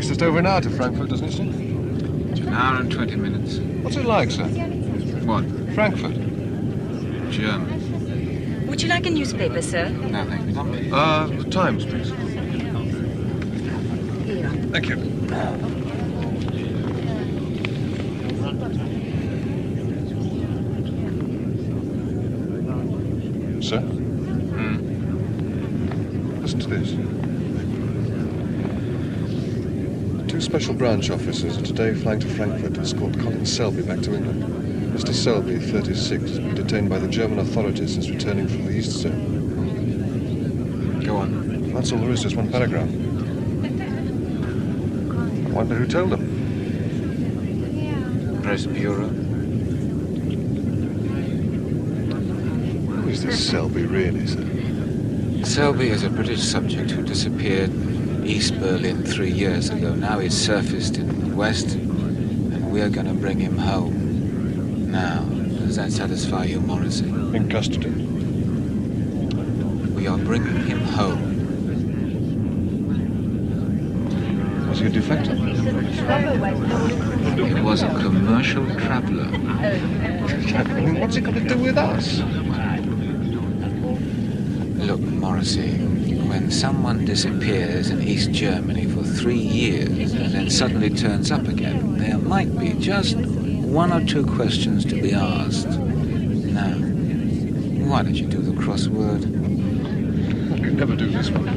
Takes just over an hour to Frankfurt, doesn't it, sir? It's an hour and 20 minutes. What's it like, sir? What? Frankfurt. German. Would you like a newspaper, sir? No, thank you. The Times, please. Thank you. Sir? Listen to this. Two special branch officers are today flying to Frankfurt to escort Colin Selby back to England. Mr. Selby, 36, has been detained by the German authorities since returning from the East Zone. Go on. That's all there is, just one paragraph. I wonder who told them. Press Bureau. Who is this Selby really, sir? Selby is a British subject who disappeared in East Berlin 3 years ago. Now he's surfaced in the West, and we're going to bring him home. Now, does that satisfy you, Morrissey? In custody. We are bringing him home. Was he a defector? He was a commercial traveller. I mean, what's it got to do with us? Look, Morrissey, when someone disappears in East Germany for 3 years and then suddenly turns up again, there might be just 1 or 2 questions to be asked. Now, why don't you do the crossword? I could never do this one.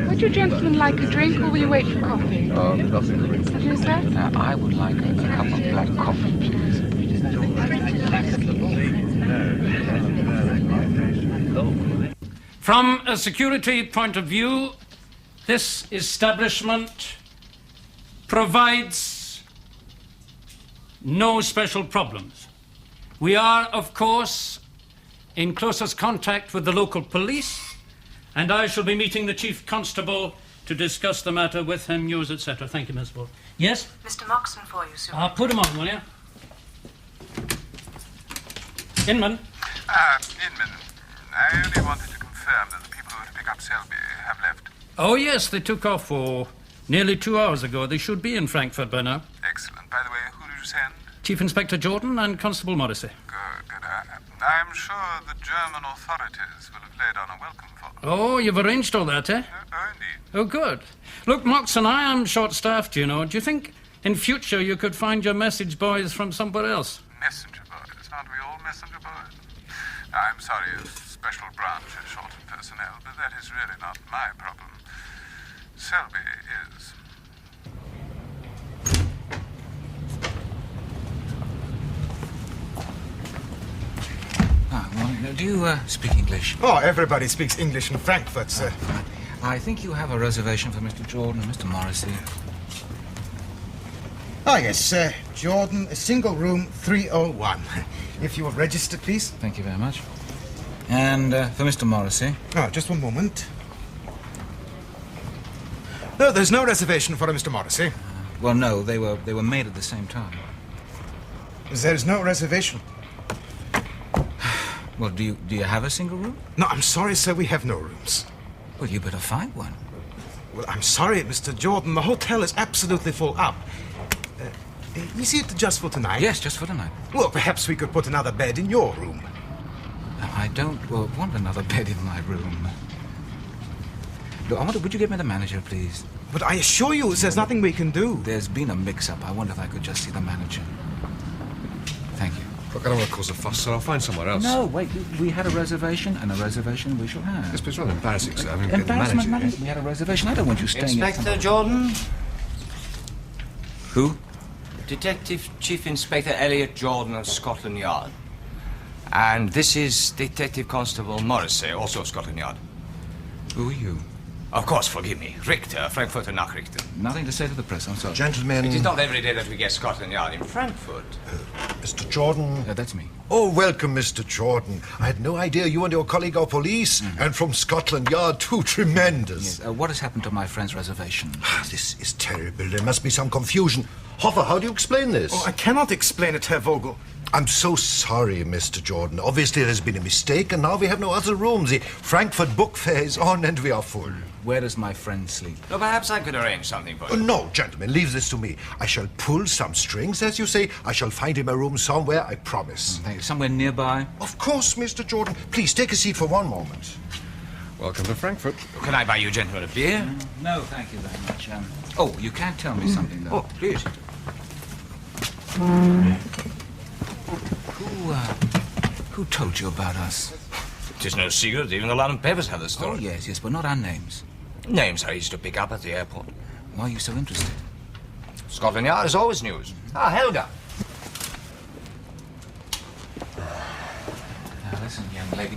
Would you gentlemen like a drink, or will you wait for coffee? Oh, nothing for me. What is that? Now, I would like a cup of black coffee, please. From a security point of view, this establishment provides no special problems. We are, of course, in closest contact with the local police, and I shall be meeting the Chief Constable to discuss the matter with him, news, etc. Thank you, Miss Ward. Yes? Mr. Moxon for you, sir. Put him on, will you? Inman. Inman, I only wanted to confirm that the people who were to pick up Selby have left. Oh, yes, they took off nearly 2 hours ago. They should be in Frankfurt by now. Excellent. By the way, who did you send? Chief Inspector Jordan and Constable Morrissey. Good, good. I'm sure the German authorities will have laid on a welcome for them. Oh, you've arranged all that, eh? Oh, indeed. Oh, good. Look, Moxon, I am short-staffed, you know. Do you think in future you could find your message boys from somewhere else? Messenger boys. Aren't we all messenger boys? I'm sorry if special branch is short of personnel, but that is really not my problem. Selby is. Do you speak English? Oh, everybody speaks English in Frankfurt, sir. I think you have a reservation for Mr. Jordan and Mr. Morrissey. Oh, yes, sir. Jordan, a single room, 301. If you will register, please. Thank you very much. And for Mr. Morrissey? Oh, just one moment. No, there's no reservation for Mr. Morrissey. Well, no, they were made at the same time. There's no reservation. Well, do you have a single room? No, I'm sorry, sir, we have no rooms. Well, you better find one. Well, I'm sorry, Mr. Jordan, the hotel is absolutely full up. Is it just for tonight? Yes, just for tonight. Well, perhaps we could put another bed in your room. I don't want another bed in my room. Look, would you get me the manager, please? But I assure you, there's nothing we can do. There's been a mix-up. I wonder if I could just see the manager. Thank you. Look, I don't want to cause a fuss, sir. I'll find somewhere else. No, wait. We had a reservation, and a reservation we shall have. This bit's rather embarrassing, sir. I mean, get the Embarrassment, manager. madam. We had a reservation. I don't want you staying Inspector Jordan? Who? Detective Chief Inspector Elliot Jordan of Scotland Yard. And this is Detective Constable Morrissey, also of Scotland Yard. Who are you? Of course, forgive me. Richter, Frankfurter Nachrichten. Nothing to say to the press, I'm sorry. Gentlemen... It is not every day that we get Scotland Yard in Frankfurt. Mr. Jordan... That's me. Oh, welcome, Mr. Jordan. I had no idea you and your colleague are police, and from Scotland Yard, too. Tremendous. Yes, what has happened to my friend's reservation? This is terrible. There must be some confusion. Hoffer, how do you explain this? Oh, I cannot explain it, Herr Vogel. I'm so sorry, Mr. Jordan. Obviously, there's been a mistake, and now we have no other rooms. The Frankfurt Book Fair is on, and we are full. Where does my friend sleep? No, perhaps I could arrange something for you. No, gentlemen, leave this to me. I shall pull some strings, as you say. I shall find him a room somewhere, I promise. Thank you. Somewhere nearby? Of course, Mr. Jordan. Please, take a seat for one moment. Welcome to Frankfurt. Can I buy you gentlemen a beer? No, thank you very much. Oh, you can tell me something, though. Oh, please. Who told you about us? It is no secret. Even the London papers have the story. Oh, yes, but not our names. Names are easy to pick up at the airport. Why are you so interested? Scotland Yard is always news. Ah, Helga. Now, listen, young lady.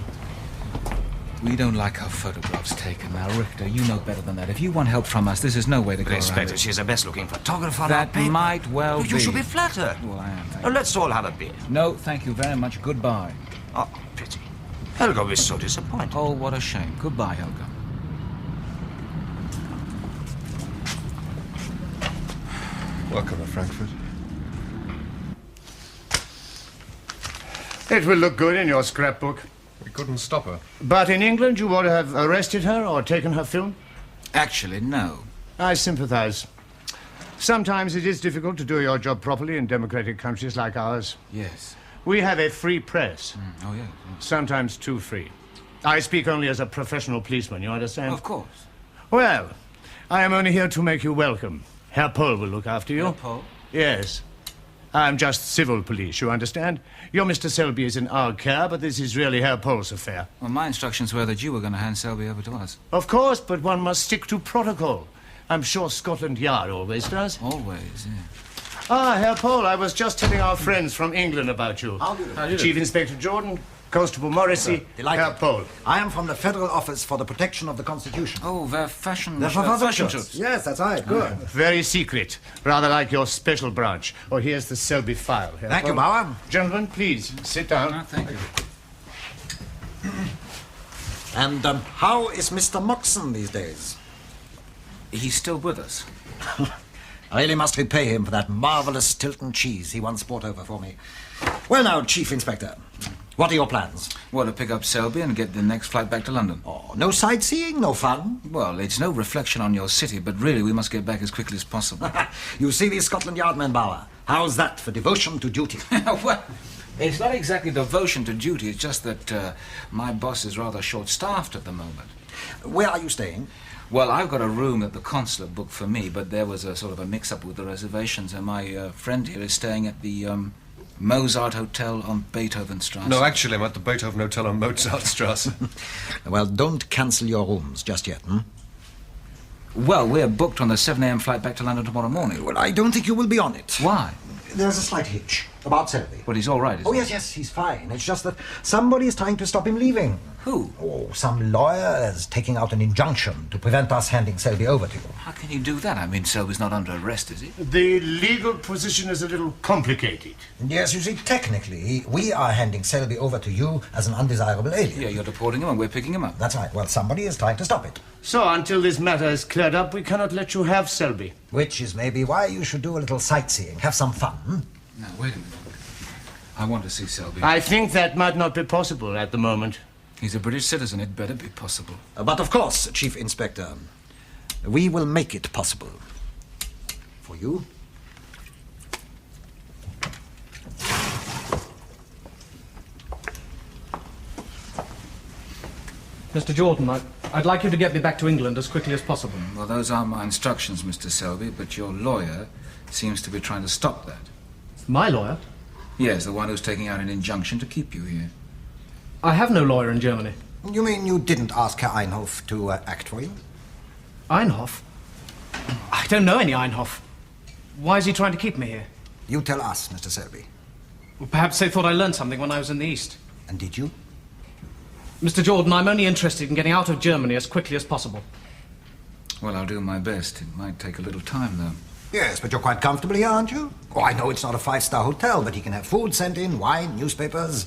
We don't like our photographs taken. Now, Richter, you know better than that. If you want help from us, this is no way to go around Inspector, it. she's the best-looking photographer on That our paper. might well be. You should be flattered. Well, I am, thank Now, you. let's all have a beer. No, thank you very much. Goodbye. Oh, pity. Helga was so disappointed. Oh, what a shame. Goodbye, Helga. Welcome to Frankfurt. It will look good in your scrapbook. We couldn't stop her. But in England, you would have arrested her or taken her film? Actually, no. I sympathize. Sometimes it is difficult to do your job properly in democratic countries like ours. Yes. We have a free press. Oh, yeah. Sometimes too free. I speak only as a professional policeman, you understand? Of course. Well, I am only here to make you welcome. Herr Pohl will look after you. Herr Pohl? Yes. I'm just civil police, you understand? Your Mr. Selby is in our care, but this is really Herr Pohl's affair. Well, my instructions were that you were going to hand Selby over to us. Of course, but one must stick to protocol. I'm sure Scotland Yard always does. Always, yeah. Ah, Herr Pohl, I was just telling our friends from England about you. How do you do? Chief Inspector Jordan, Constable Morrissey, Delighted. Herr Pohl. I am from the Federal Office for the Protection of the Constitution. Oh, they're fashion... They're fashion shoots. shoots. Yes, that's right. Good. Very secret, rather like your special branch. Oh, here's the Selby file. Herr Thank you, Pohl. Bauer. Gentlemen, please, sit down. Oh, thank you. And how is Mr. Moxon these days? He's still with us. I really must repay him for that marvelous Stilton cheese he once brought over for me. Well now, Chief Inspector, what are your plans? Well, to pick up Selby and get the next flight back to London. Oh, no sightseeing, no fun? Well, it's no reflection on your city, but really we must get back as quickly as possible. You see these Scotland Yard men, Bauer. How's that for devotion to duty? Well, it's not exactly devotion to duty. It's just that my boss is rather short-staffed at the moment. Where are you staying? Well, I've got a room that the consulate booked for me, but there was a sort of a mix-up with the reservations, and my friend here is staying at the Mozart Hotel on Beethovenstrasse. No, actually, I'm at the Beethoven Hotel on Mozartstrasse. Well, don't cancel your rooms just yet, hmm? Well, we're booked on the 7 a.m. flight back to London tomorrow morning. Well, I don't think you will be on it. Why? There's a slight hitch about Selby. Well, he's all right, Oh, yes, he's fine. It's just that somebody is trying to stop him leaving. Who? Oh, some lawyer is taking out an injunction to prevent us handing Selby over to you. How can you do that? I mean, Selby's not under arrest, is he? The legal position is a little complicated. Yes, you see, technically, we are handing Selby over to you as an undesirable alien. Yeah, you're deporting him and we're picking him up. That's right. Well, somebody is trying to stop it. So, until this matter is cleared up, we cannot let you have Selby. Which is maybe why you should do a little sightseeing, have some fun. Hmm? Now, wait a minute. I want to see Selby. I think that might not be possible at the moment. He's a British citizen. It better be possible. But of course, Chief Inspector, we will make it possible. For you. Mr. Jordan, I'd like you to get me back to England as quickly as possible. Well, those are my instructions, Mr. Selby, but your lawyer seems to be trying to stop that. My lawyer? Yes, the one who's taking out an injunction to keep you here. I have no lawyer in Germany. You mean you didn't ask Herr Einhoff to act for you? Einhoff? I don't know any Einhoff. Why is he trying to keep me here? You tell us, Mr. Selby. Well, perhaps they thought I learned something when I was in the East. And did you? Mr. Jordan, I'm only interested in getting out of Germany as quickly as possible. Well, I'll do my best. It might take a little time, though. Yes, but you're quite comfortable here, aren't you? Oh, I know it's not a five-star hotel, but he can have food sent in, wine, newspapers.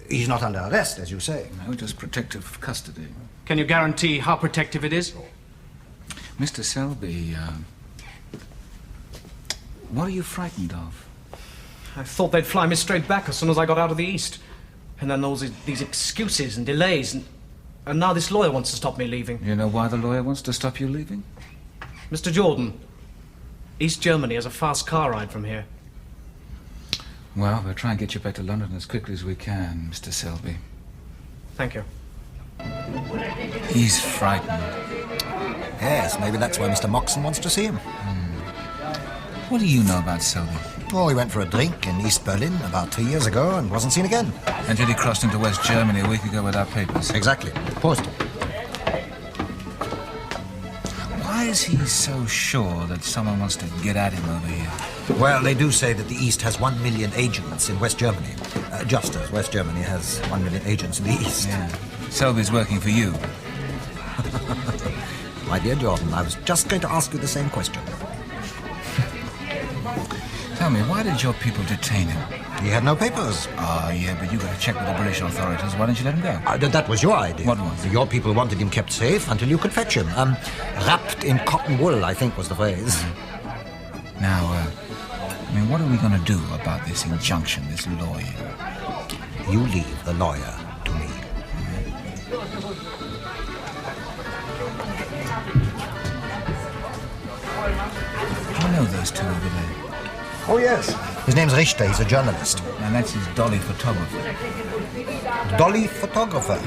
He's not under arrest, as you say. No, just protective custody. Can you guarantee how protective it is? Mr. Selby, what are you frightened of? I thought they'd fly me straight back as soon as I got out of the East. And then all these excuses and delays, and now this lawyer wants to stop me leaving. You know why the lawyer wants to stop you leaving? Mr. Jordan, East Germany has a fast car ride from here. Well, we'll try and get you back to London as quickly as we can, Mr. Selby. Thank you. He's frightened. Yes, maybe that's why Mr. Moxon wants to see him. What do you know about Selby? Oh, he went for a drink in East Berlin about 2 years ago and wasn't seen again. Until he crossed into West Germany a week ago without papers. Exactly. Post. Why is he so sure that someone wants to get at him over here? Well, they do say that the East has 1 million agents in West Germany. Just as West Germany has 1 million agents in the East. Yeah. Selby's working for you. My dear Jordan, I was just going to ask you the same question. Tell me, why did your people detain him? He had no papers. Oh, yeah, but you got to check with the British authorities. Why didn't you let him go? That was your idea. What was? Your people wanted him kept safe until you could fetch him. Wrapped in cotton wool, I think was the phrase. Now, what are we going to do about this injunction, this lawyer? You leave the lawyer to me. Do you know those two over there? Oh, yes. His name's Richter. He's a journalist. And that's his dolly photographer. Dolly photographer?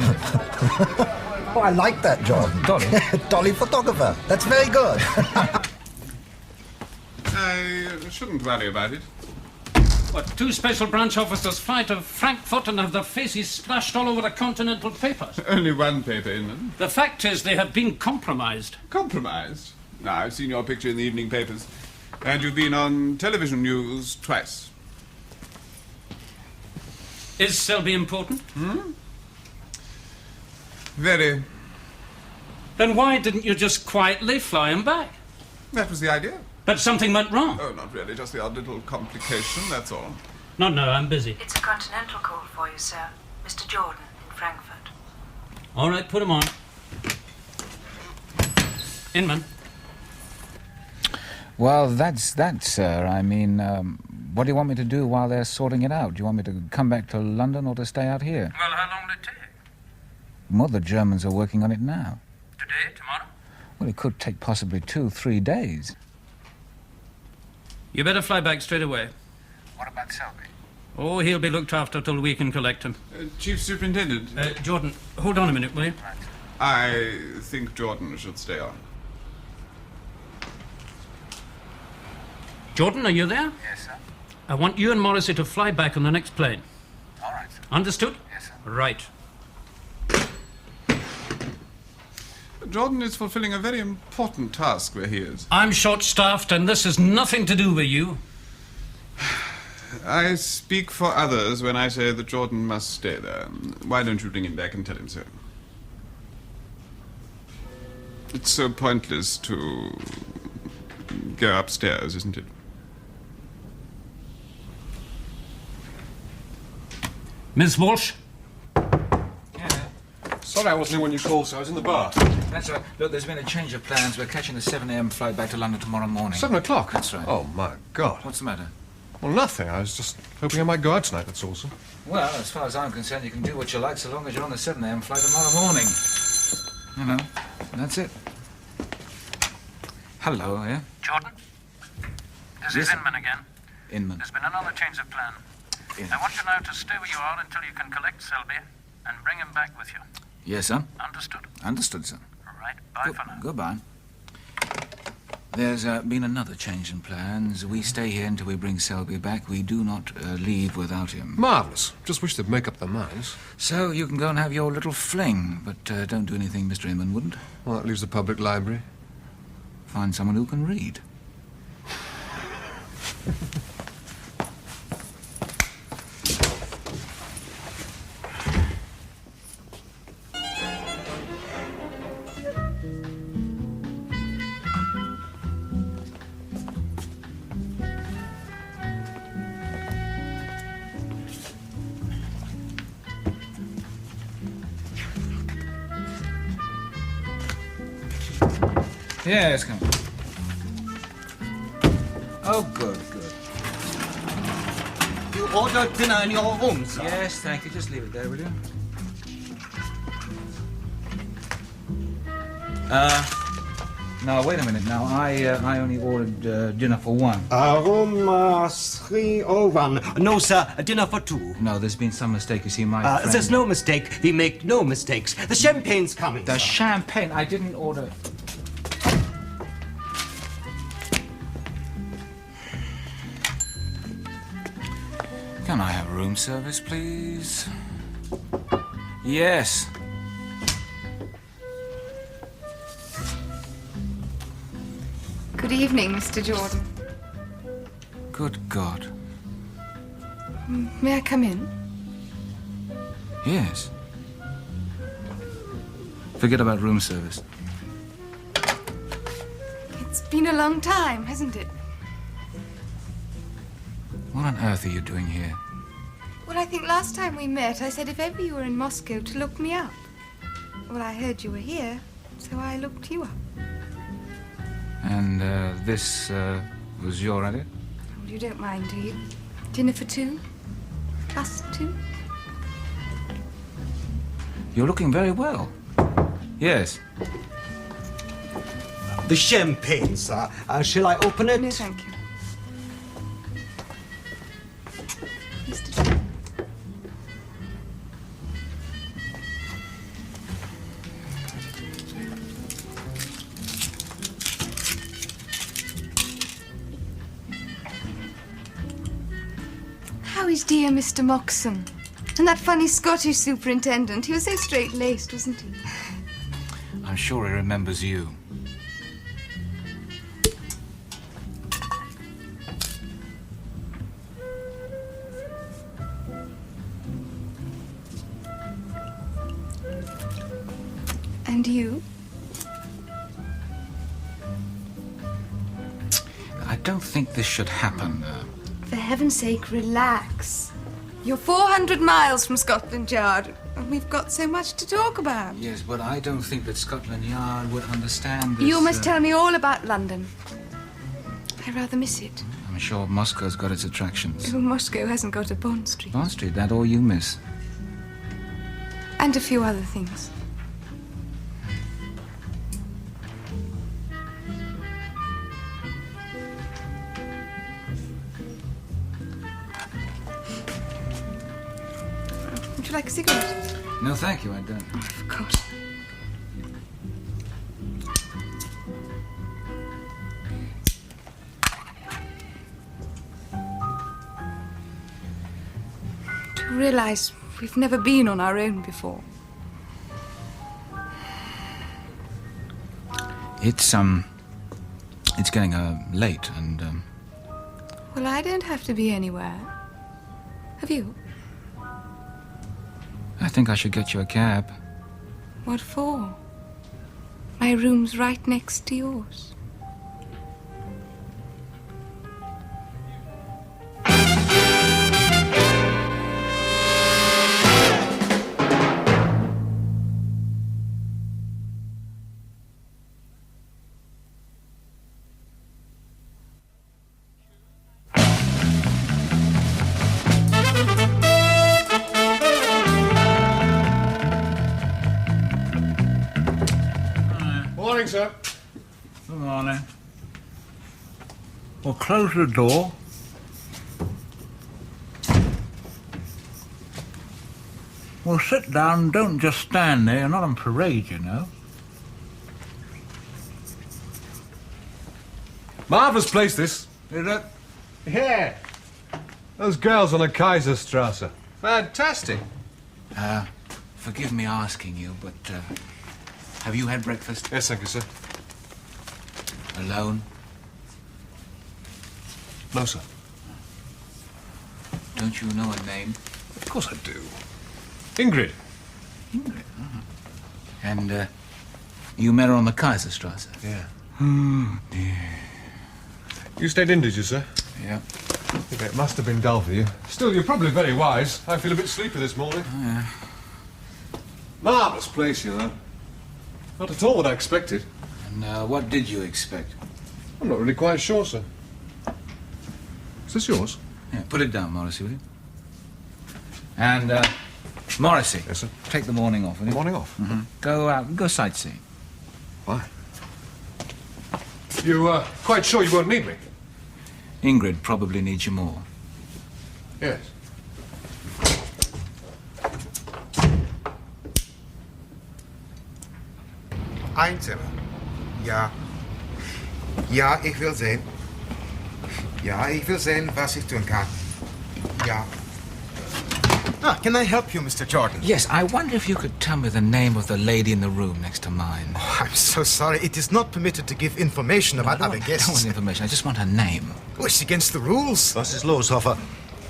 Oh, I like that, Jordan. Dolly? Dolly photographer. That's very good. I shouldn't worry about it. What, 2 special branch officers fly to Frankfurt and have their faces splashed all over the continental papers? Only one paper in them. The fact is they have been compromised. Compromised? No, I've seen your picture in the evening papers. And you've been on television news twice. Is Selby important? Very. Then why didn't you just quietly fly him back? That was the idea. But something went wrong. Oh, not really. Just the odd little complication, that's all. No, I'm busy. It's a continental call for you, sir. Mr. Jordan in Frankfurt. All right, put him on. Inman. Well, that's that, sir. What do you want me to do while they're sorting it out? Do you want me to come back to London or to stay out here? Well, how long will it take? Well, the Germans are working on it now. Today, tomorrow? Well, it could take possibly 2-3 days. You better fly back straight away. What about Selby? Oh, he'll be looked after till we can collect him. Chief Superintendent. Jordan, hold on a minute, will you? Right. I think Jordan should stay on. Jordan, are you there? Yes, sir. I want you and Morrissey to fly back on the next plane. All right, sir. Understood? Yes, sir. Right. Jordan is fulfilling a very important task where he is. I'm short-staffed, and this has nothing to do with you. I speak for others when I say that Jordan must stay there. Why don't you bring him back and tell him so? It's so pointless to go upstairs, isn't it? Miss Walsh? Sorry I wasn't in when you called, sir. I was in the bar. That's right. Look, there's been a change of plans. We're catching the 7 a.m. flight back to London tomorrow morning. 7 o'clock? That's right. Oh, my God. What's the matter? Well, nothing. I was just hoping I might go out tonight, that's all, sir. Well, as far as I'm concerned, you can do what you like so long as you're on the 7 a.m. flight tomorrow morning. You know, that's it. Hello, yeah? Jordan? This Yes, is sir. Inman again. Inman. There's been another change of plan. I want you now to stay where you are until you can collect Selby and bring him back with you. Yes, sir. Understood? Understood, sir. All right. Bye for now. Goodbye. There's been another change in plans. We stay here until we bring Selby back. We do not leave without him. Marvellous. Just wish they'd make up their minds. So you can go and have your little fling, but don't do anything Mr. Inman wouldn't. Well, that leaves the public library. Find someone who can read. Yes, come on. Oh, good, good. order dinner in your room, sir. Yes, thank you. Just leave it there, will you? Now, wait a minute. Now, I only ordered dinner for one. Room 301. No, sir, a dinner for two. No, there's been some mistake. You see, my friend... There's no mistake. We make no mistakes. The champagne's coming. The champagne? I didn't order... Can I have room service, please? Yes. Good evening, Mr. Jordan. Good God. May I come in? Yes. Forget about room service. It's been a long time, hasn't it? What on earth are you doing here? Well, I think last time we met, I said if ever you were in Moscow to look me up. Well, I heard you were here, so I looked you up. And this was your idea? Well, you don't mind, do you? Dinner for two? Us two? You're looking very well. Yes. The champagne, sir. Shall I open it? No, thank you. Mr. Jordan. How is dear Mr. Moxon? And that funny Scottish superintendent? He was so straight-laced, wasn't he? I'm sure he remembers you. And you? I don't think this should happen. For heaven's sake, relax. You're 400 miles from Scotland Yard, and we've got so much to talk about. Yes, but I don't think that Scotland Yard would understand this. You must tell me all about London. I rather miss it. I'm sure Moscow's got its attractions. Oh, Moscow hasn't got a Bond Street. Bond Street, that all you miss. And a few other things. Would you like a cigarette? No, thank you, I don't. Of course. To realize we've never been on our own before. It's getting late, and Well, I don't have to be anywhere. Have you? I think I should get you a cab. What for? My room's right next to yours. Morning, sir. Good morning. Well, close the door. Well, sit down and don't just stand there. You're not on parade, you know. Marvellous place, this. Is it? Yeah. Those girls on the Kaiserstrasse. Fantastic. Forgive me asking you, but have you had breakfast? Yes, thank you, sir. Alone? No, sir. Don't you know a name? Of course I do. Ingrid. Ingrid? And you met her on the Kaiserstrasse? Yeah. Oh, dear. You stayed in, did you, sir? Yeah. I think it must have been dull for you. Still, you're probably very wise. I feel a bit sleepy this morning. Oh, yeah. Marvellous place, you know. Not at all what I expected. And what did you expect? I'm not really quite sure, sir. Is this yours? Yeah, put it down, Morrissey, will you? And, Morrissey. Yes, sir? Take the morning off, will you? Morning off? Mm-hmm. Go out, go sightseeing. Why? You, quite sure you won't need me? Ingrid probably needs you more. Yes. Einzimmer. Ja. Ja, ich will sehen. Ja, ich will sehen, was ich tun kann. Ja. Can I help you, Mr. Jordan? Yes, I wonder if you could tell me the name of the lady in the room next to mine. Oh, I'm so sorry. It is not permitted to give information about other guests. I don't want information. I just want her name. Oh, it's against the rules. Was ist los, Hoffer?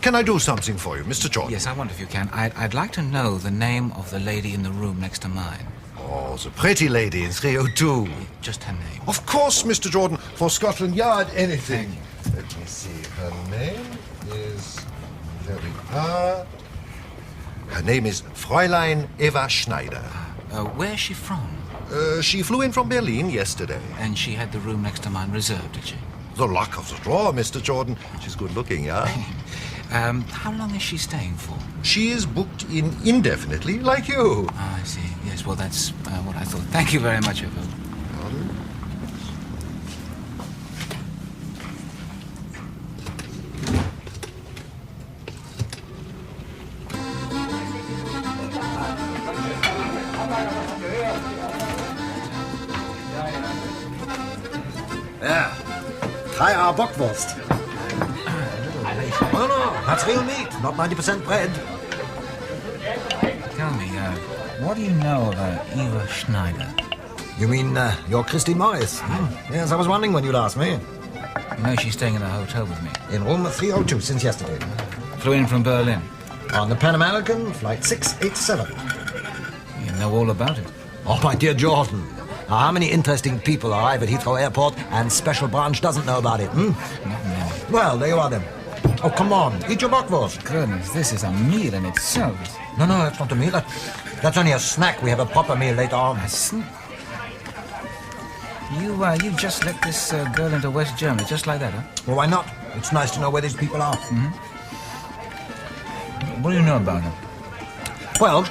Can I do something for you, Mr. Jordan? Yes, I wonder if you can. I'd like to know the name of the lady in the room next to mine. Oh, the pretty lady in 302. Just her name. Of course, Mr. Jordan. For Scotland Yard, anything. Let me see. Her name is... There we are. Her name is Fräulein Eva Schneider. Where's she from? She flew in from Berlin yesterday. And she had the room next to mine reserved, did she? The luck of the draw, Mr. Jordan. She's good looking, yeah? How long is she staying for? She is booked in indefinitely, like you. I see. Yes, well, that's what I thought. Thank you very much, Evo. Yeah. Try our bockwurst. No, that's real meat, not 90% bread. Tell me, what do you know about Eva Schneider? You mean you're Christine Morris? Yes, I was wondering when you'd ask me. You know she's staying in a hotel with me. In room 302 since yesterday. Flew in from Berlin. On the Pan American, flight 687. You know all about it. Oh, my dear Jordan. Now, how many interesting people arrive at Heathrow Airport and Special Branch doesn't know about it, Not many. Well, there you are then. Oh, come on, eat your bockwurst. Goodness, this is a meal in itself. No, that's not a meal. That's only a snack. We have a proper meal later on. A snack? You just let this girl into West Germany, just like that, huh? Well, why not? It's nice to know where these people are. Mm-hmm. What do you know about her? Well,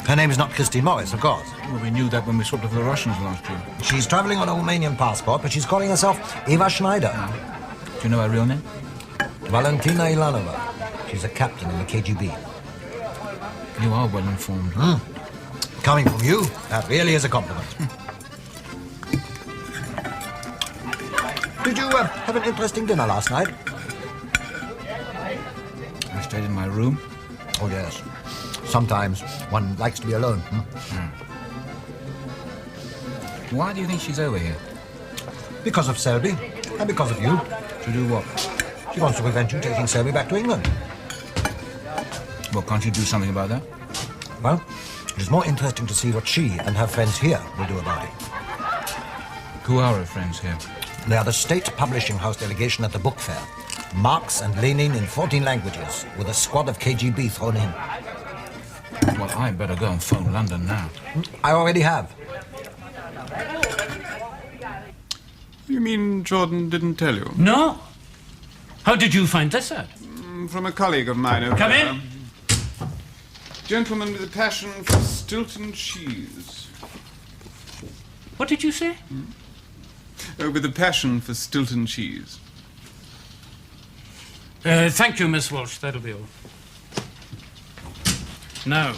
her name is not Christine Morris, of course. Well, we knew that when we swapped her for the Russians last year. She's traveling on a Romanian passport, but she's calling herself Eva Schneider. Do you know her real name? Valentina Ilanova. She's a captain in the KGB. You are well informed. Coming from you, that really is a compliment. Did you have an interesting dinner last night? I stayed in my room. Oh, yes. Sometimes one likes to be alone. Why do you think she's over here? Because of Selby, and because of you. To do what? She wants to prevent you taking Selby back to England. Well, can't you do something about that? Well, it is more interesting to see what she and her friends here will do about it. Who are her friends here? They are the State Publishing House delegation at the book fair. Marx and Lenin in 14 languages, with a squad of KGB thrown in. Well, I better go and phone London now. I already have. You mean Jordan didn't tell you? No. How did you find this out? From a colleague of mine over Come there. in. Gentleman with a passion for Stilton cheese. What did you say? With a passion for Stilton cheese. Thank you, Miss Walsh. That'll be all. Now,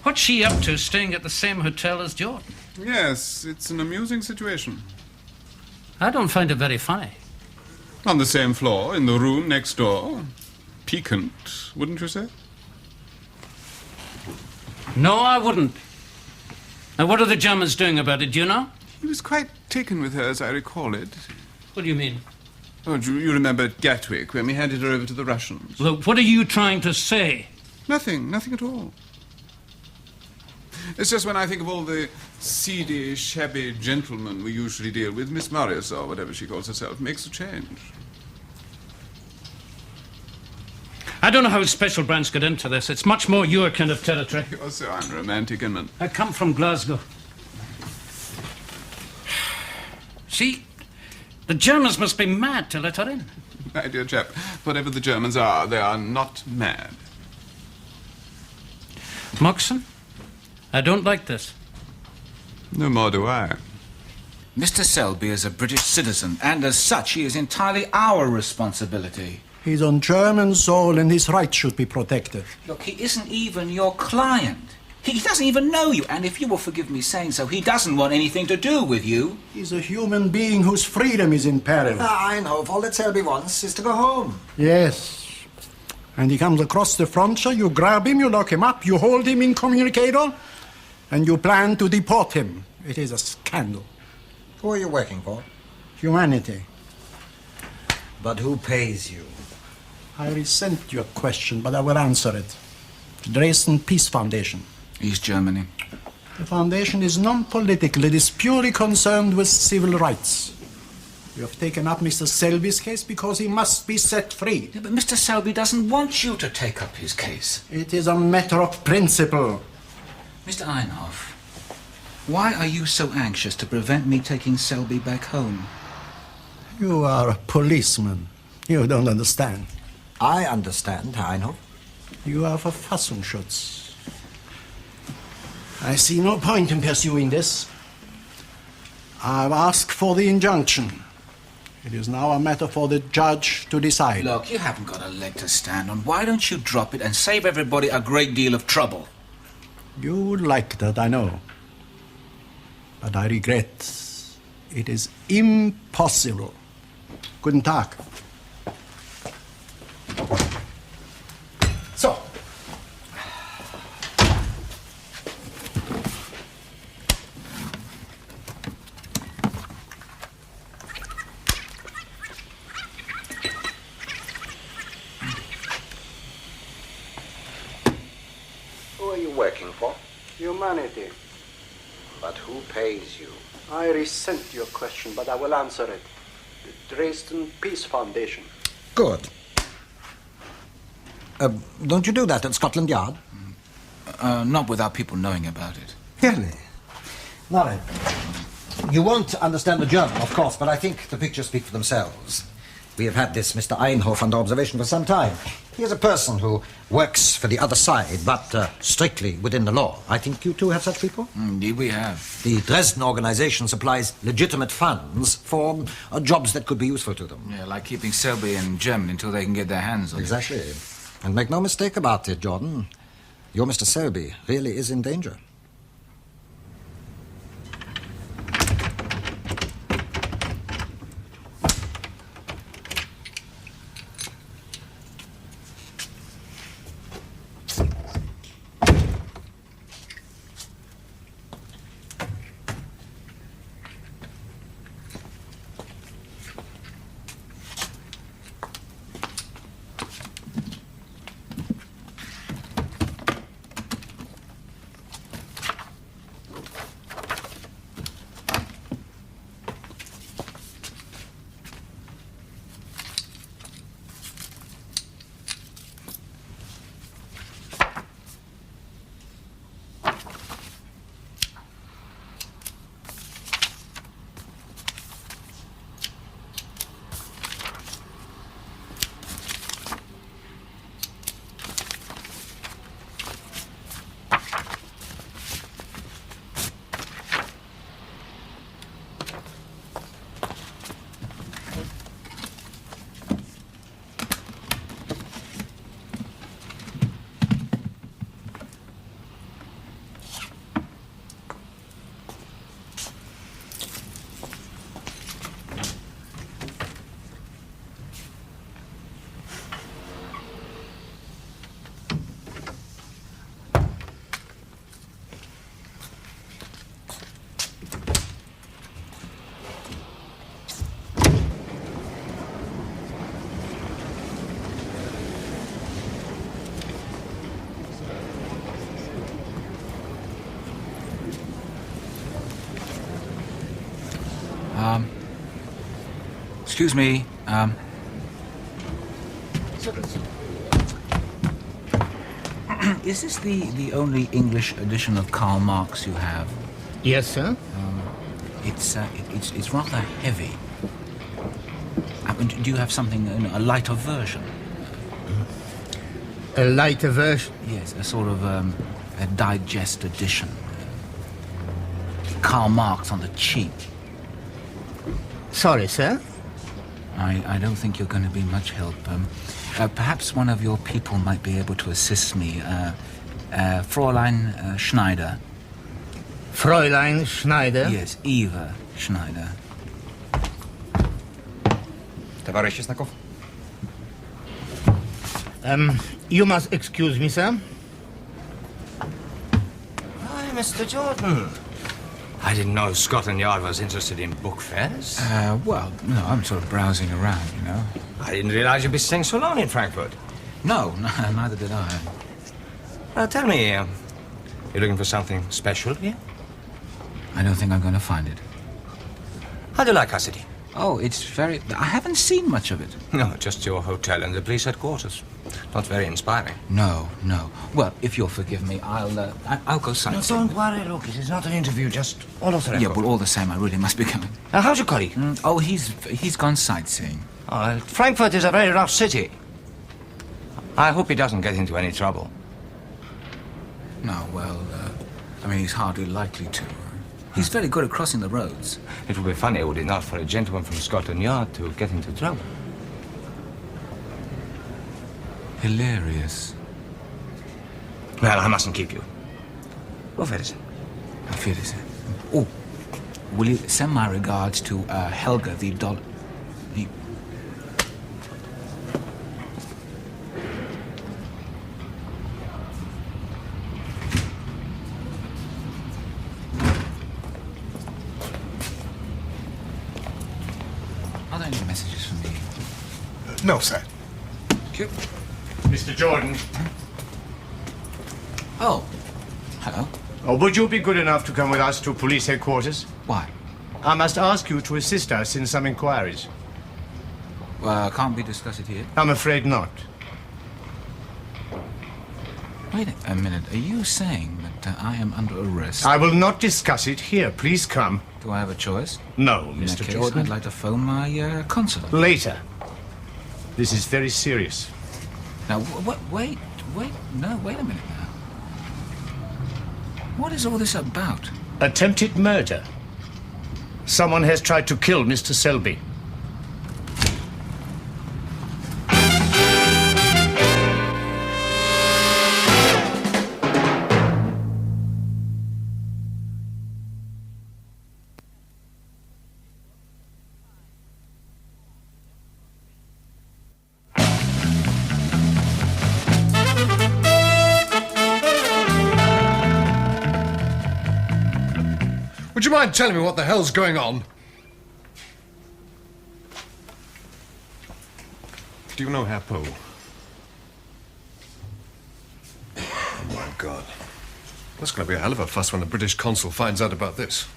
what's she up to staying at the same hotel as Jordan? Yes, it's an amusing situation. I don't find it very funny. On the same floor, in the room next door. Piquant, wouldn't you say? No, I wouldn't. Now, what are the Germans doing about it, do you know? He was quite taken with her, as I recall it. What do you mean? Oh, you remember at Gatwick, when we handed her over to the Russians? Look, what are you trying to say? Nothing at all. It's just when I think of all the seedy, shabby gentlemen we usually deal with, Miss Morris, or whatever she calls herself, makes a change. I don't know how Special Branch got into this. It's much more your kind of territory. You're so unromantic, Inman. I come from Glasgow. See, the Germans must be mad to let her in. My dear chap, whatever the Germans are, they are not mad. Moxon, I don't like this. No more do I. Mr. Selby is a British citizen, and as such, he is entirely our responsibility. He's on German soil and his rights should be protected. Look, he isn't even your client. He doesn't even know you, and if you will forgive me saying so, he doesn't want anything to do with you. He's a human being whose freedom is in peril. I know. All that Selby wants is to go home. Yes. And he comes across the frontier, you grab him, you lock him up, you hold him incommunicado, and you plan to deport him. It is a scandal. Who are you working for? Humanity. But who pays you? I resent your question, but I will answer it. Dresden Peace Foundation. East Germany. The foundation is non-political. It is purely concerned with civil rights. You have taken up Mr. Selby's case because he must be set free. Yeah, but Mr. Selby doesn't want you to take up his case. It is a matter of principle. Mr. Einhoff, why are you so anxious to prevent me taking Selby back home? You are a policeman. You don't understand. I understand, Einhoff. You are Verfassungsschutz. I see no point in pursuing this. I've asked for the injunction. It is now a matter for the judge to decide. Look, you haven't got a leg to stand on. Why don't you drop it and save everybody a great deal of trouble? You would like that, I know. But I regret. It is impossible. Guten Tag. So. Who are you working for? Humanity. But who pays you? I resent your question, but I will answer it. The Dresden Peace Foundation. Good. Don't you do that at Scotland Yard? Not without people knowing about it. Really? Not You won't understand the German, of course, but I think the pictures speak for themselves. We have had this Mr. Einhoff under observation for some time. He is a person who works for the other side, but strictly within the law. I think you too have such people? Indeed we have. The Dresden organization supplies legitimate funds for jobs that could be useful to them. Yeah, like keeping Selby in Germany until they can get their hands on it. Exactly. And make no mistake about it, Jordan. Your Mr. Selby really is in danger. Excuse me, is this the only English edition of Karl Marx you have? Yes, sir. It's rather heavy. Do you have something, a lighter version? A lighter version? Yes, a sort of A digest edition. Karl Marx on the cheap. Sorry, sir. I don't think you're going to be much help. Perhaps one of your people might be able to assist me. Fräulein Schneider. Fräulein Schneider? Yes, Eva Schneider. Товарищ Чесноков. You must excuse me, sir. Hi, Mr. Jordan. I didn't know Scotland Yard was interested in book fairs. Well, no, I'm sort of browsing around, you know. I didn't realize you'd be staying so long in Frankfurt. No, neither did I. Tell me, you're looking for something special here? I don't think I'm going to find it. How do you like our city? Oh, it's very... I haven't seen much of it. No, just your hotel and the police headquarters. Not very inspiring. No. Well, if you'll forgive me, I'll go sightseeing. No, don't worry, look, it is not an interview, just all of the record. Yeah, but all the same, I really must be going. How's your colleague? Oh, he's gone sightseeing. Oh, Frankfurt is a very rough city. I hope he doesn't get into any trouble. No, well, I mean, he's hardly likely to. He's very good at crossing the roads. It would be funny, would it not, for a gentleman from Scotland Yard to get into trouble? Hilarious. Well, I mustn't keep you. Auf Wiedersehen. Auf Wiedersehen. Oh, will you send my regards to Helga, the doll... The... Are there any messages from me? No, sir. Thank you. Mr. Jordan. Oh, hello. Oh, would you be good enough to come with us to police headquarters? Why? I must ask you to assist us in some inquiries. Well, can't we discuss it here? I'm afraid not. Wait a minute. Are you saying that I am under arrest? I will not discuss it here. Please come. Do I have a choice? No, In that Mr. case, Jordan. I'd like to phone my consulate. Later. This is very serious. Now, wait a minute now. What is all this about? Attempted murder. Someone has tried to kill Mr. Selby. Would you mind telling me what the hell's going on? Do you know Herr Poe? Oh, my God. That's going to be a hell of a fuss when the British consul finds out about this.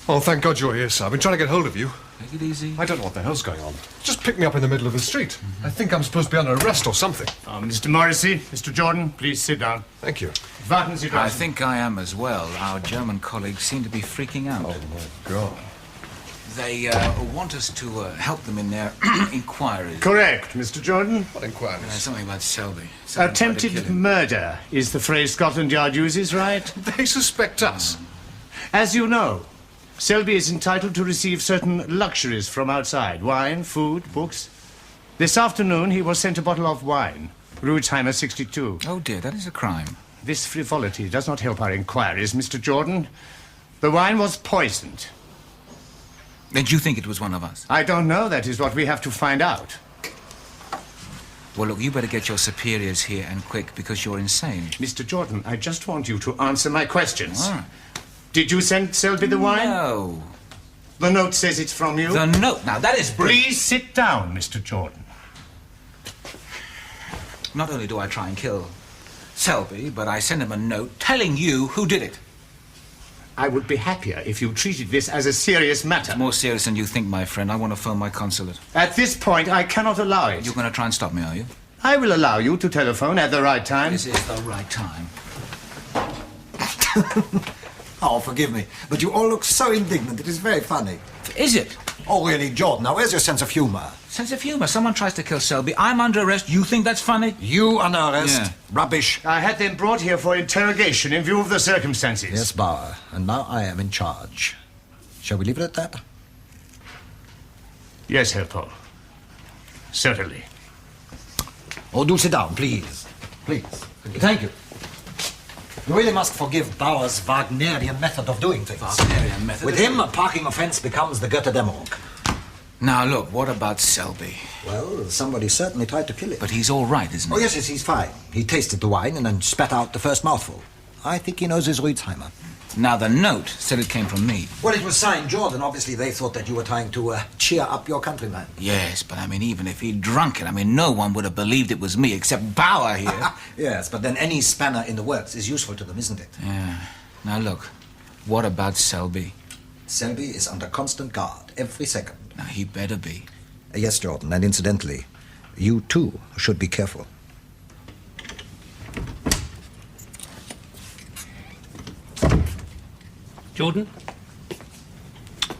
Oh, thank God you're here, sir. I've been trying to get hold of you. Take it easy. I don't know what the hell's going on. Just picked me up in the middle of the street. I think I'm supposed to be under arrest or something. Mr. Morrissey, Mr. Jordan, please sit down. Thank you. Warten Sie I draußen. think I am as well. Our German colleagues seem to be freaking out. Oh, my God. They want us to help them in their inquiries. Correct, Mr. Jordan. What inquiries? Something about Selby. Someone tried to kill Attempted him. murder is the phrase Scotland Yard uses, right? They suspect us. As you know, Selby is entitled to receive certain luxuries from outside. Wine, food, books. This afternoon, he was sent a bottle of wine. Rudsheimer 62. Oh, dear, that is a crime. This frivolity does not help our inquiries, Mr. Jordan. The wine was poisoned. Did you think it was one of us? I don't know. That is what we have to find out. Well, look, you better get your superiors here and quick, because you're insane. Mr. Jordan, I just want you to answer my questions. All right. Did you send Selby the wine? No. The note says it's from you? The note? Now, that is brilliant. Please sit down, Mr. Jordan. Not only do I try and kill Selby, but I send him a note telling you who did it. I would be happier if you treated this as a serious matter. More serious than you think, my friend. I want to phone my consulate. At this point, I cannot allow it. You're going to try and stop me, are you? I will allow you to telephone at the right time. This is the right time. Oh, forgive me, but you all look so indignant. It is very funny. Is it? Oh, really, Jordan, now where's your sense of humor? Sense of humor? Someone tries to kill Selby. I'm under arrest. You think that's funny? You under arrest? Yeah. Rubbish. I had them brought here for interrogation in view of the circumstances. Yes, Bauer. And now I am in charge. Shall we leave it at that? Yes, Herr Paul. Certainly. Oh, do sit down, please. Please. Thank you. You really must forgive Bauer's Wagnerian method of doing things. Wagnerian method? With him, a parking offense becomes the Götterdämmerung. Now, look, what about Selby? Well, somebody certainly tried to kill him. But he's all right, isn't he? Oh, yes, he's fine. He tasted the wine and then spat out the first mouthful. I think he knows his Ruizheimer. Now, the note said it came from me. Well, it was signed Jordan. Obviously, they thought that you were trying to cheer up your countryman. Yes, but I mean, even if he'd drunk it, no one would have believed it was me except Bauer here. Yes, but then any spanner in the works is useful to them, isn't it? Yeah. Now, look, what about Selby? Selby is under constant guard every second. Now, he better be. Yes, Jordan, and incidentally, you too should be careful. Jordan?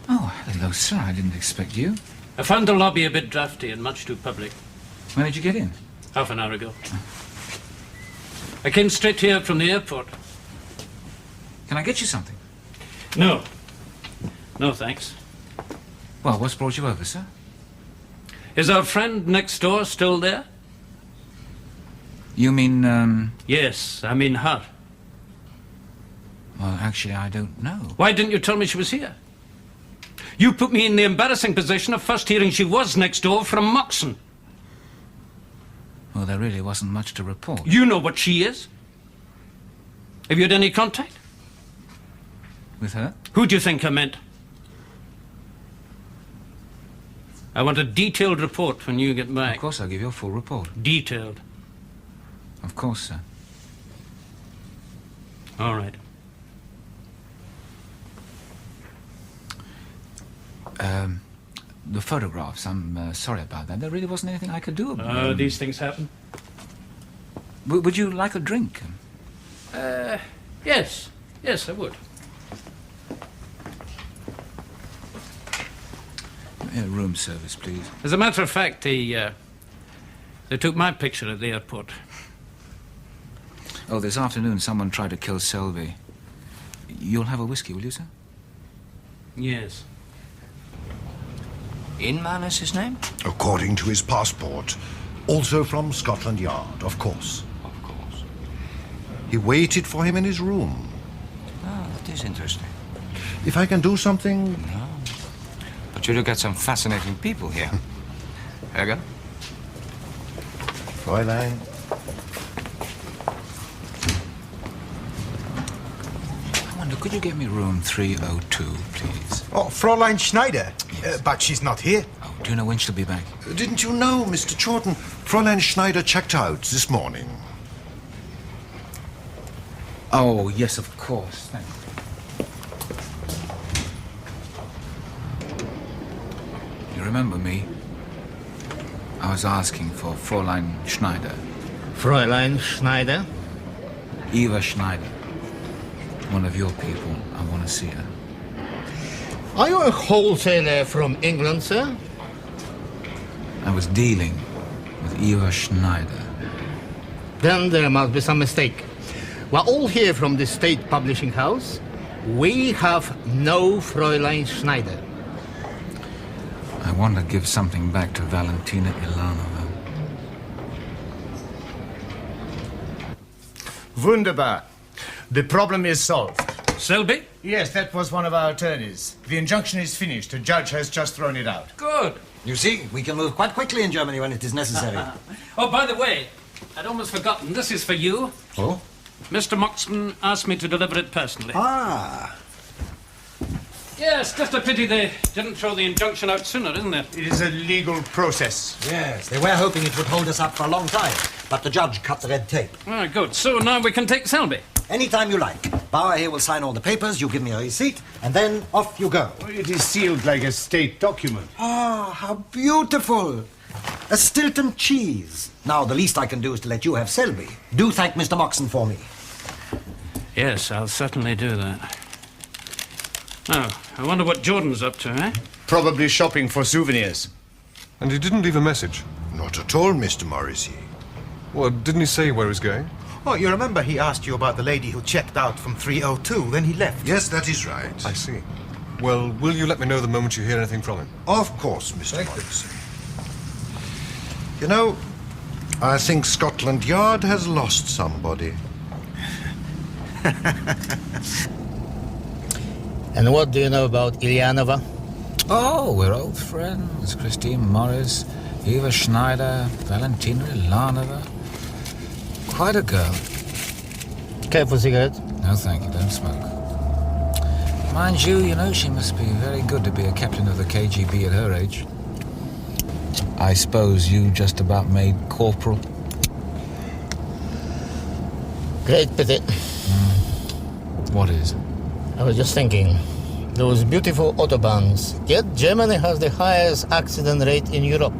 Oh, hello, sir. I didn't expect you. I found the lobby a bit drafty and much too public. When did you get in? Half an hour ago. I came straight here from the airport. Can I get you something? No. No, thanks. Well, what's brought you over, sir? Is our friend next door still there? You mean, Yes, I mean her. Well, actually, I don't know. Why didn't you tell me she was here? You put me in the embarrassing position of first hearing she was next door from Moxon. Well, there really wasn't much to report. You know what she is. Have you had any contact? With her? Who do you think I meant? I want a detailed report when you get back. Of course, I'll give you a full report. Detailed. Of course, sir. All right. The photographs, I'm sorry about that. There really wasn't anything I could do about them. These things happen. Would you like a drink? Yes. Yes, I would. Room service, please. As a matter of fact, they took my picture at the airport. Oh, this afternoon someone tried to kill Selby. You'll have a whiskey, will you, sir? Yes. Inman is his name? According to his passport. Also from Scotland Yard, of course. Of course. He waited for him in his room. Ah, that is interesting. If I can do something... No. But you look at some fascinating people here. Helga? Fräulein. I wonder, could you get me room 302, please? Oh, Fräulein Schneider. Yes. But she's not here. Oh, do you know when she'll be back? Didn't you know, Mr. Jordan? Fräulein Schneider checked out this morning. Oh, yes, of course. Thank you. You remember me? I was asking for Fräulein Schneider. Fräulein Schneider? Eva Schneider. One of your people. I want to see her. Are you a wholesaler from England, sir? I was dealing with Eva Schneider. Then there must be some mistake. We're all here from the State Publishing House. We have no Fräulein Schneider. I want to give something back to Valentina Ilanova. Wunderbar. The problem is solved. Selby? Yes, that was one of our attorneys. The injunction is finished. The judge has just thrown it out. Good. You see, we can move quite quickly in Germany when it is necessary. Oh, by the way, I'd almost forgotten. This is for you. Oh? Mr. Moxon asked me to deliver it personally. Ah. Yes, just a pity they didn't throw the injunction out sooner, isn't it? It is a legal process. Yes, they were hoping it would hold us up for a long time, but the judge cut the red tape. Ah, good. So now we can take Selby. Anytime you like. Bauer here will sign all the papers, you give me a receipt, and then off you go. It is sealed like a state document. Ah, how beautiful. A Stilton cheese. Now, the least I can do is to let you have Selby. Do thank Mr. Moxon for me. Yes, I'll certainly do that. Oh, I wonder what Jordan's up to, eh? Probably shopping for souvenirs. And he didn't leave a message? Not at all, Mr. Morrissey. Well, didn't he say where he's going? Oh, you remember he asked you about the lady who checked out from 302, then he left. Yes, that is right. I see. Well, will you let me know the moment you hear anything from him? Of course, Mr. Morrissey. You know, I think Scotland Yard has lost somebody. And what do you know about Ilyanova? Oh, we're old friends. Christine Morris, Eva Schneider, Valentina Ilanova. Quite a girl. Care for a cigarette? No, thank you. Don't smoke. Mind you, she must be very good to be a captain of the KGB at her age. I suppose you just about made corporal? Great pity. What is? I was just thinking, those beautiful autobahns, yet Germany has the highest accident rate in Europe.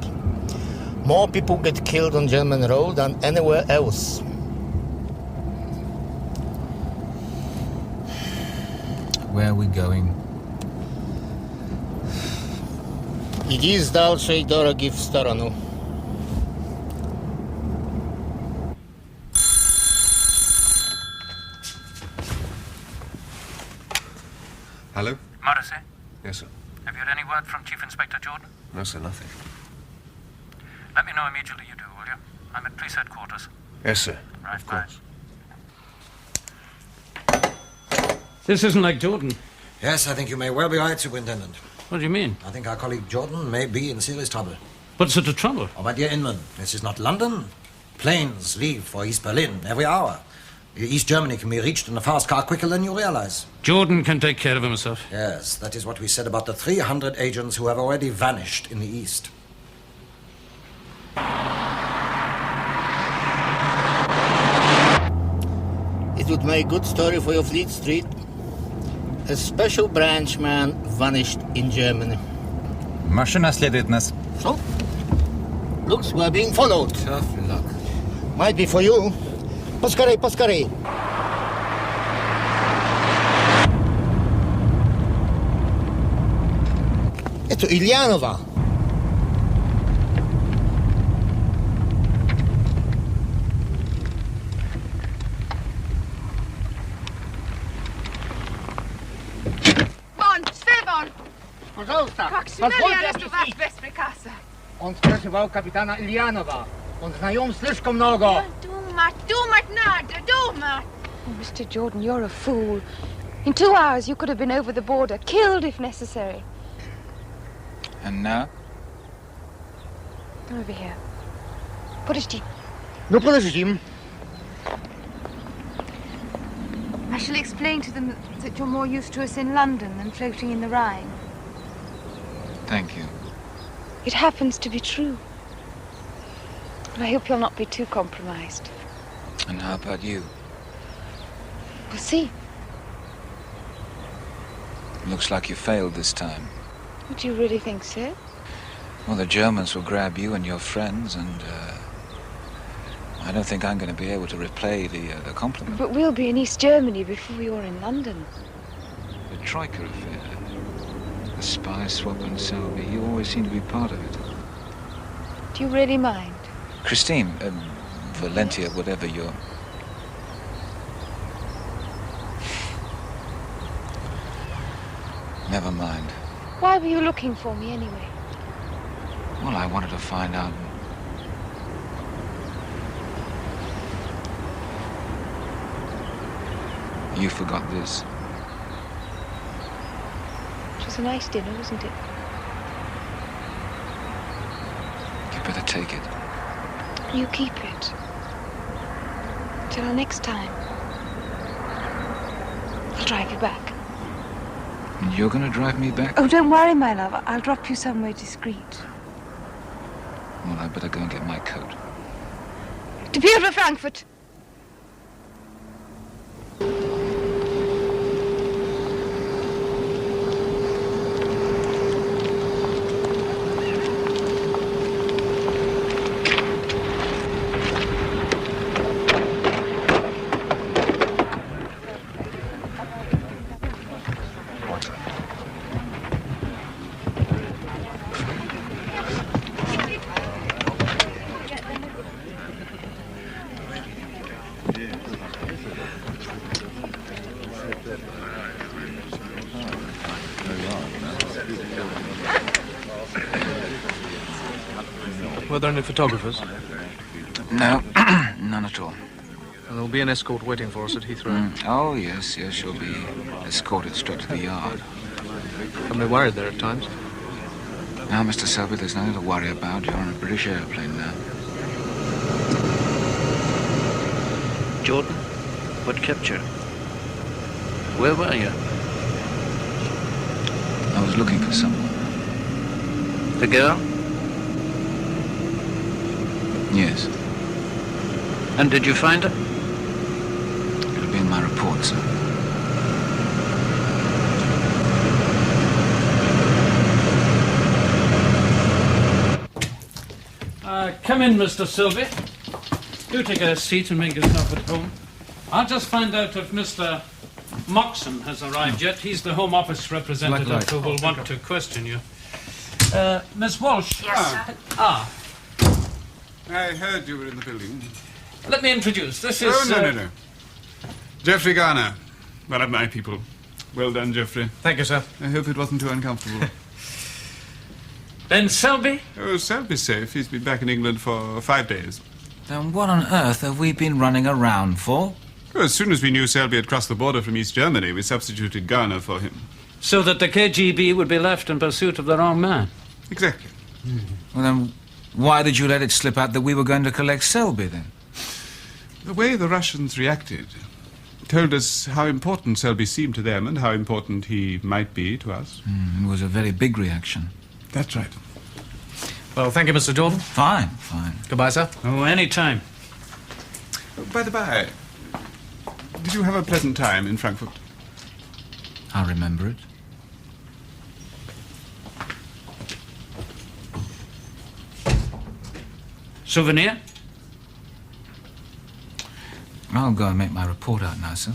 More people get killed on German road than anywhere else. Where are we going? Иди с дальшей дороги в сторону. Hello? Morrissey, Yes, sir. have you had any word from Chief Inspector Jordan? No, sir, nothing. Let me know immediately you do, will you? I'm at police headquarters. Yes, sir. Right, Of course. This isn't like Jordan. Yes, I think you may well be right, Superintendent. What do you mean? I think our colleague Jordan may be in serious trouble. What's the trouble? Oh, my dear Inman, this is not London. Planes leave for East Berlin every hour. East Germany can be reached in a fast car quicker than you realize. Jordan can take care of himself. Yes, that is what we said about the 300 agents who have already vanished in the East. It would make a good story for your Fleet Street. A special branch man vanished in Germany. Машина следует нас. So? Looks we're being followed. Tough luck. Might be for you. Поскорей, поскорей. Это Ильянова. Вон, Свевон! Пожалуйста, Позвольте позвольте вас объяснить. без приказа. Он спрашивал капитана Ильянова. Он знаем слишком много. Думать надо, думать! Oh, Mr. Jordan, you're a fool. In 2 hours, you could have been over the border, killed if necessary. And now? Come over here. Подожди. Ну, подождим. I shall explain to them that you're more used to us in London than floating in the Rhine. Thank you. It happens to be true. But I hope you'll not be too compromised. And how about you? We'll see. Looks like you failed this time. What do you really think, sir? Well, the Germans will grab you and your friends, and I don't think I'm going to be able to repay the compliment. But we'll be in East Germany before you're in London. The Troika affair, the spy swap and Selby, you always seem to be part of it. Do you really mind? Christine, Valentia, whatever you're... Never mind. Why were you looking for me anyway? Well, I wanted to find out. You forgot this. It was a nice dinner, wasn't it? You better take it. You keep it. Till next time. I'll drive you back. And you're going to drive me back? Oh, don't worry, my love. I'll drop you somewhere discreet. Well, I better go and get my coat. To beautiful Frankfurt. Were there any photographers? No, none at all. And there'll be an escort waiting for us at Heathrow. Oh, yes, she'll be escorted straight to the yard. Haven't they worried there at times? Now, Mr. Selby, there's nothing to worry about. You're on a British airplane now. Jordan, what kept you? Where were you? I was looking for someone. The girl? Yes. And did you find her? It'll be in my report, sir. Come in, Mr. Selby. Do take a seat and make yourself at home. I'll just find out if Mr. Moxon has arrived yet. He's the Home Office representative who will want to question you. Miss Walsh. Yes, sir. I heard you were in the building. Let me introduce. This is... Oh, no. Geoffrey Garner. One of my people. Well done, Geoffrey. Thank you, sir. I hope it wasn't too uncomfortable. Then Selby? Oh, Selby's safe. He's been back in England for 5 days. Then what on earth have we been running around for? Oh, as soon as we knew Selby had crossed the border from East Germany, we substituted Garner for him. So that the KGB would be left in pursuit of the wrong man. Exactly. Well, then, why did you let it slip out that we were going to collect Selby, then? The way the Russians reacted told us how important Selby seemed to them and how important he might be to us. It was a very big reaction. That's right. Well, thank you, Mr. Jordan. Fine. Goodbye, sir. Oh, any time. By the by, did you have a pleasant time in Frankfurt? I remember it. Souvenir? I'll go and make my report out now, sir.